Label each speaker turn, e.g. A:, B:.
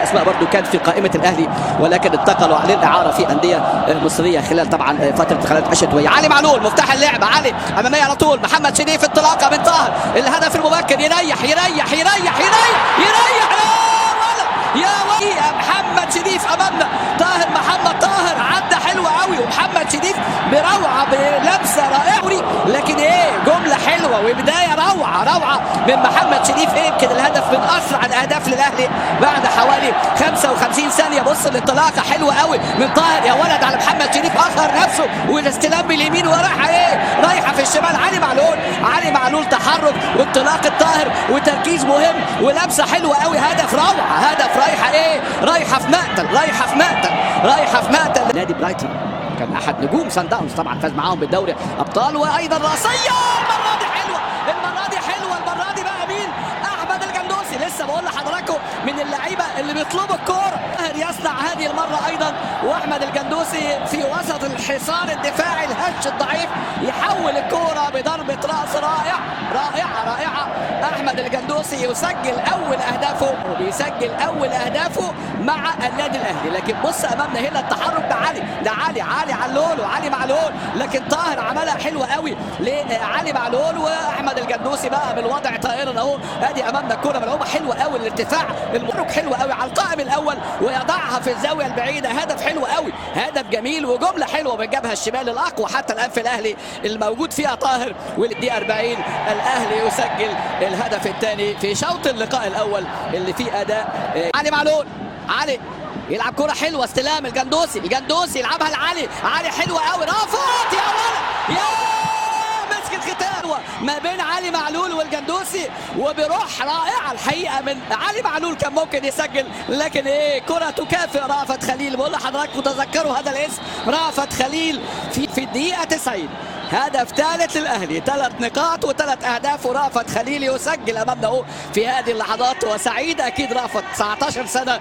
A: اسماء برضو كان في قائمه الاهلي ولكن انتقلوا على الاعاره في انديه مصريه خلال طبعا فتره انتقالات الشتويه. علي معلول مفتاح اللعب، علي اماميه على طول، محمد شريف انطلاقه من طاهر، الهدف المبكر، يريح يريح يريح يريح يريح يا ولد يا محمد شريف امامنا، طاهر محمد طاهر عدى حلوه قوي، ومحمد شريف بروعه بلمسه رائعه، لكن جمله حلوه وبدايه روعه من محمد شريف. يمكن الهدف من اسرع الاهداف للاهلي بعد حوالي 55 ثانيه. بص الانطلاقه حلوه قوي من طاهر يا ولد على محمد شريف، اخر نفسه والاستلام باليمين ورايحه رايحه في الشمال. علي معلول تحرك وانطلاقه طاهر وتركيز مهم ولمسه حلوه قوي، هدف روعه، هدف رايحه في مقتل نادي برايتون، كان احد نجوم سان داونز طبعا، فاز معاهم بالدوري ابطال، وايضا راسيه المره دي حلوه بقى مين؟ احمد الجندوسي. لسه بقول لحضراتكم من اللعيبه اللي بيطلبوا الكوره، يصنع هذه المره ايضا، واحمد الجندوسي في وسط الحصار الدفاعي الهش الضعيف يحول الكوره بضربه راس رائعه. احمد الجندوسي يسجل بيسجل اول اهدافه مع النادي الاهلي. لكن بص امامنا هنا التحرك ده علي علول وعلي معلول، لكن طاهر عملها حلوه قوي لعلي معلول، واحمد الجندوسي بقى بالوضع طائرا اهو. ادي امامنا الكوره ملعوبه حلوه قوي، الارتفاع المبروك حلوه قوي على القائم الاول ويضعها في الزاويه البعيده، هدف حلو قوي، هدف جميل وجمله حلوه بالجبهه الشمال الاقوى حتى الان في الاهلي الموجود فيها طاهر. والدقيقه 40 الاهلي يسجل الهدف الثاني في شوط اللقاء الاول اللي فيه اداء علي معلول. علي يلعب كرة حلوة، استلام الجندوسي يلعبها علي حلوة قوي، رافت يا ولد يا مسكت ختان ما بين علي معلول والجندوسي، وبروح رائعة الحقيقة من علي معلول كان ممكن يسجل، لكن كرة تكافئ رافت خليل. بقول لحضراتكم تذكروا هذا الاسم، رافت خليل في الدقيقة 90 هدف ثالث للاهلي، 3 نقاط و3 اهداف، ورافت خليل يسجل امامنا في هذه اللحظات، وسعيد اكيد رافت 19 سنة